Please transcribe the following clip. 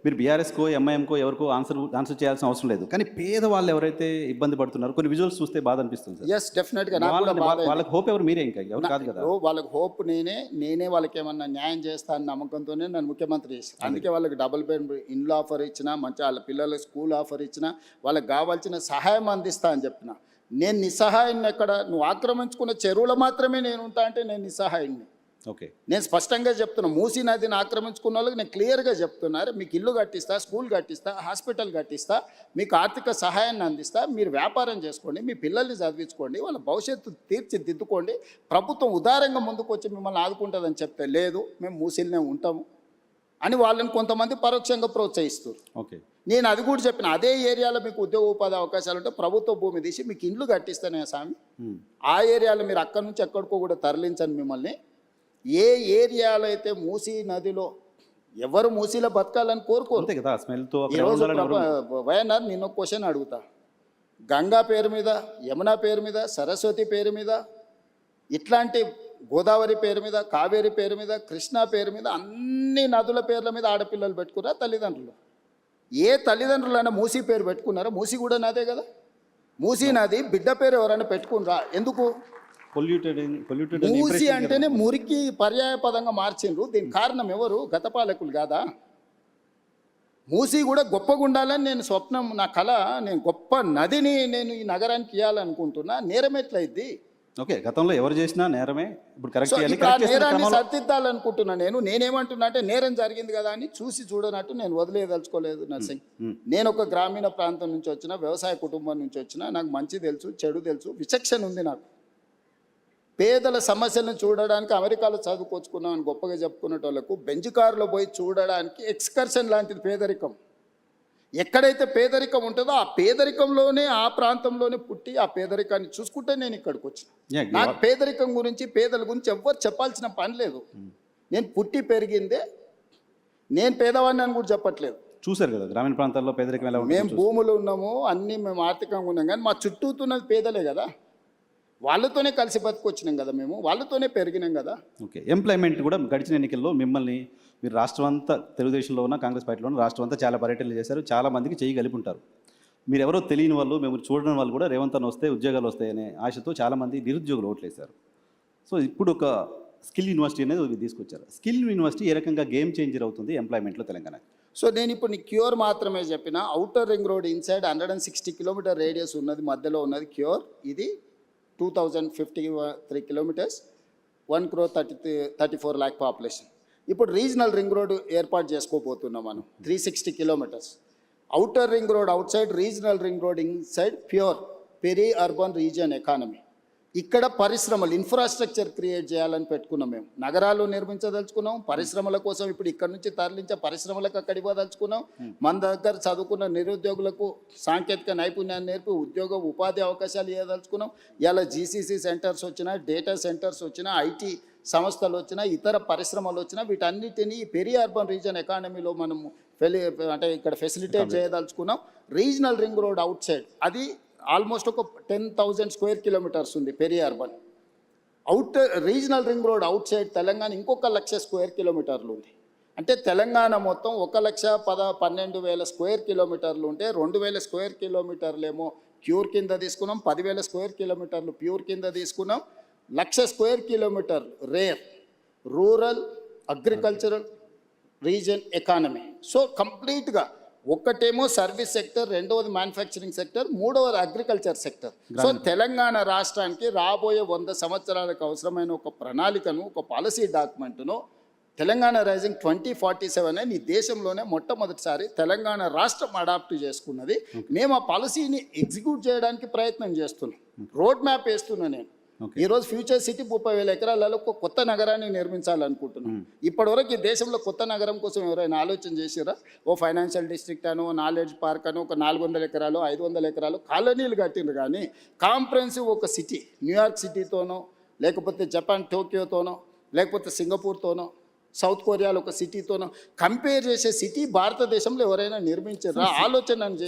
మీరు బీఆర్ఎస్కో ఎంఐఎంకో ఎవరికో ఆన్సర్ చేయాల్సిన అవసరం లేదు. కానీ పేదవాళ్ళు ఎవరైతే ఇబ్బంది పడుతున్నారో కొన్ని విజువల్స్ చూస్తే బాధ అనిపిస్తుంది సార్. ఎస్, డెఫినెట్గా నాకు కూడా బాధ అయింది. వాళ్ళకి హోప్ ఎవరు? మీరే, ఇంకా ఎవరు కాదు కదా. వాళ్ళకి హోప్ నేనే వాళ్ళకి ఏమన్నా న్యాయం చేస్తా అన్న నమ్మకంతోనే నన్ను ముఖ్యమంత్రి చేశాను. అందుకే వాళ్ళకి డబుల్ బెడ్ ఇండ్లు ఆఫర్ ఇచ్చినా, మంచి వాళ్ళ పిల్లలకు స్కూల్ ఆఫర్ ఇచ్చినా, వాళ్ళకి కావాల్సిన సహాయం అందిస్తా అని చెప్పిన. నేను నిస్సహాయాన్ని ఎక్కడ? నువ్వు ఆక్రమించుకున్న చెరువులు మాత్రమే నేను ఉంటా అంటే నేను నిస్సహాయాన్ని. ఓకే, నేను స్పష్టంగా చెప్తున్నా, మూసీ నదిని ఆక్రమించుకున్న వాళ్ళకి నేను క్లియర్గా చెప్తున్నారు, మీకు ఇల్లు కట్టిస్తా, స్కూల్ కట్టిస్తా, హాస్పిటల్ కట్టిస్తా, మీకు ఆర్థిక సహాయాన్ని అందిస్తా, మీరు వ్యాపారం చేసుకోండి, మీ పిల్లల్ని చదివించుకోండి, వాళ్ళ భవిష్యత్తు తీర్చిదిద్దుకోండి, ప్రభుత్వం ఉదారంగా ముందుకు వచ్చి మిమ్మల్ని ఆదుకుంటుందని చెప్తే లేదు మేము మూసీలనే ఉంటాము అని వాళ్ళని కొంతమంది పరోక్షంగా ప్రోత్సహిస్తారు. ఓకే, నేను అది కూడా చెప్పిన, అదే ఏరియాలో మీకు ఉద్యోగ ఉపాధి అవకాశాలు ఉంటే ప్రభుత్వ భూమి తీసి మీకు ఇండ్లు కట్టిస్తానే స్వామి. ఆ ఏరియాలో మీరు అక్కడి నుంచి ఎక్కడికో కూడా తరలించండి మిమ్మల్ని. ఏ ఏరియాలో అయితే మూసీ నదిలో ఎవరు మూసీలో బతకాలని కోరుకోరు. ఈరోజు వైఎన్ఆర్ నిన్న క్వశ్చన్ అడుగుతా, గంగా పేరు మీద, యమునా పేరు మీద, సరస్వతి పేరు మీద, ఇట్లాంటి గోదావరి పేరు మీద, కావేరి పేరు మీద, కృష్ణా పేరు మీద, అన్ని నదుల పేర్ల మీద ఆడపిల్లలు పెట్టుకున్నారా తల్లిదండ్రులు? ఏ తల్లిదండ్రులైనా మూసీ పేరు పెట్టుకున్నారా? మూసీ కూడా నాదే కదా. మూసీ నది బిడ్డ పేరు ఎవరైనా పెట్టుకున్నారా? ఎందుకు? మూసీ అంటేనే మురికి పర్యాయ పదంగా మార్చిండ్రు. దీనికి కారణం ఎవరు? గత పాలకులు కాదా? మూసీ కూడా గొప్పగా ఉండాలని నేను స్వప్నం, నా కళ. నేను గొప్ప నదిని నేను ఈ నగరానికి ఇవ్వాలనుకుంటున్నా. నేరం ఎట్లయిద్ది? ఓకే, గతంలో ఎవరు చేసినా నేరమే. నేరాన్ని సరిదిద్దాలనుకుంటున్నా. నేనేమంటున్నా అంటే, నేరం జరిగింది కదా అని చూసి చూడనట్టు నేను వదిలేదలుచుకోలేదు నర్సింగ్. నేను ఒక గ్రామీణ ప్రాంతం నుంచి వచ్చిన, వ్యవసాయ కుటుంబం నుంచి వచ్చిన, నాకు మంచి తెలుసు, చెడు తెలుసు, విచక్షణ ఉంది నాకు. పేదల సమస్యలను చూడడానికి అమెరికాలో చదువుకొచ్చుకున్నాం అని గొప్పగా చెప్పుకునేటోళ్లకు బెంచ్ కారులో పోయి చూడడానికి ఎక్స్కర్షన్ లాంటిది పేదరికం. ఎక్కడైతే పేదరికం ఉంటుందో ఆ పేదరికంలోనే, ఆ ప్రాంతంలోనే పుట్టి ఆ పేదరికాన్ని చూసుకుంటే నేను ఇక్కడికి వచ్చిన. నాకు పేదరికం గురించి, పేదల గురించి ఎవ్వరు చెప్పాల్సిన పని లేదు. నేను పుట్టి పెరిగిందే, నేను పేదవాడిని అని కూడా చెప్పట్లేదు. చూసారు కదా గ్రామీణ ప్రాంతాల్లో పేదరికం ఎలా ఉంది. మేము భూములు ఉన్నాము, అన్నీ మేము ఆర్థికంగా ఉన్నాం, కానీ మా చుట్టూతున్నది పేదలే కదా. వాళ్ళతోనే కలిసి బతుకొచ్చినాం కదా, మేము వాళ్ళతోనే పెరిగినాం కదా. ఓకే, ఎంప్లాయ్మెంట్ కూడా గడిచిన ఎన్నికల్లో మిమ్మల్ని, మీరు రాష్ట్రం అంతా తెలుగుదేశంలో ఉన్న, కాంగ్రెస్ పార్టీలో ఉన్న, రాష్ట్రం అంతా చాలా పర్యటనలు చేశారు, చాలా మందికి చేయి కలిపి ఉంటారు. మీరు ఎవరో తెలియని వాళ్ళు, మేము చూడని వాళ్ళు కూడా రేవంత్ అన్న వస్తే ఉద్యోగాలు వస్తాయనే ఆశతో చాలామంది నిరుద్యోగులు ఓట్లేశారు. సో ఇప్పుడు ఒక స్కిల్ యూనివర్సిటీ అనేది తీసుకొచ్చారు. స్కిల్ యూనివర్సిటీ ఏ రకంగా గేమ్ చేంజర్ అవుతుంది ఎంప్లాయ్మెంట్లో తెలంగాణ? సో నేను ఇప్పుడు నీ క్యూర్ మాత్రమే చెప్పిన. Outer ring road inside 160 kilometer radius ఉన్నది, మధ్యలో ఉన్నది క్యూర్. ఇది 2053 కిలోమీటర్స్, 1,34 lakh పాపులేషన్. ఇప్పుడు రీజనల్ రింగ్ రోడ్ ఏర్పాటు చేసుకోబోతున్నాం మనం, 360 kilometers. Outer ring road outside, regional ring road inside, PURE peri urban region economy. ఇక్కడ పరిశ్రమలు, ఇన్ఫ్రాస్ట్రక్చర్ క్రియేట్ చేయాలని పెట్టుకున్నాం మేము. నగరాలు నిర్మించదలుచుకున్నాం, పరిశ్రమల కోసం ఇప్పుడు ఇక్కడ నుంచి తరలించే పరిశ్రమలకు అక్కడ ఇవ్వదలుచుకున్నాం. మన దగ్గర చదువుకున్న నిరుద్యోగులకు సాంకేతిక నైపుణ్యాన్ని నేర్పి ఉద్యోగ ఉపాధి అవకాశాలు ఇవ్వదలుచుకున్నాం. ఇలా జీసీసీ సెంటర్స్ వచ్చినా, డేటా సెంటర్స్ వచ్చినా, ఐటీ సంస్థలు వచ్చినా, ఇతర పరిశ్రమలు వచ్చినా, వీటన్నిటినీ పెరీ అర్బన్ రీజియన్ ఎకానమీలో మనం అంటే ఇక్కడ ఫెసిలిటేట్ చేయదలుచుకున్నాం. Regional ring road outside అది ఆల్మోస్ట్ ఒక 10,000 స్క్వేర్ కిలోమీటర్స్ ఉంది peri urban. Regional ring road outside Telangana ఇంకొక 1,00,000 స్క్వేర్ కిలోమీటర్లు ఉంది. అంటే తెలంగాణ మొత్తం 1,12,000 స్క్వేర్ కిలోమీటర్లు ఉంటే 2,000 స్క్వేర్ కిలోమీటర్లు ఏమో క్యూర్ కింద తీసుకున్నాం, 10,000 స్క్వేర్ కిలోమీటర్లు ప్యూర్ కింద తీసుకున్నాం, 1,00,000 square kilometer RARE rural agricultural region economy. So కంప్లీట్గా ఒకటేమో సర్వీస్ సెక్టర్, రెండవది మ్యానుఫ్యాక్చరింగ్ సెక్టర్, మూడవది అగ్రికల్చర్ సెక్టర్. సో తెలంగాణ రాష్ట్రానికి రాబోయే 100 సంవత్సరాలకు అవసరమైన ఒక ప్రణాళికను, ఒక పాలసీ డాక్యుమెంట్ను తెలంగాణ రైజింగ్ 2047 అని ఈ దేశంలోనే మొట్టమొదటిసారి తెలంగాణ రాష్ట్రం అడాప్ట్ చేసుకున్నది. మేము ఆ పాలసీని ఎగ్జిక్యూట్ చేయడానికి ప్రయత్నం చేస్తున్నాం, రోడ్ మ్యాప్ వేస్తున్నా నేను. ఈరోజు ఫ్యూచర్ సిటీ 30,000 ఎకరాలలో ఒక కొత్త నగరాన్ని నిర్మించాలనుకుంటున్నాం. ఇప్పటివరకు ఈ దేశంలో కొత్త నగరం కోసం ఎవరైనా ఆలోచన చేసిరా? ఓ ఫైనాన్షియల్ డిస్ట్రిక్ట్ అనో, నాలెడ్జ్ పార్క్ అనో, ఒక 400 ఎకరాలు 500 ఎకరాలు కాలనీలు కట్టిండ్రు. కానీ కాంప్రహెన్సివ్ ఒక సిటీ, న్యూయార్క్ సిటీతోనో, లేకపోతే జపాన్ టోక్యోతోనో, లేకపోతే సింగపూర్తోనో, సౌత్ కొరియాలో ఒక సిటీతోనో కంపేర్ చేసే సిటీ భారతదేశంలో ఎవరైనా నిర్మించారా? ఆలోచన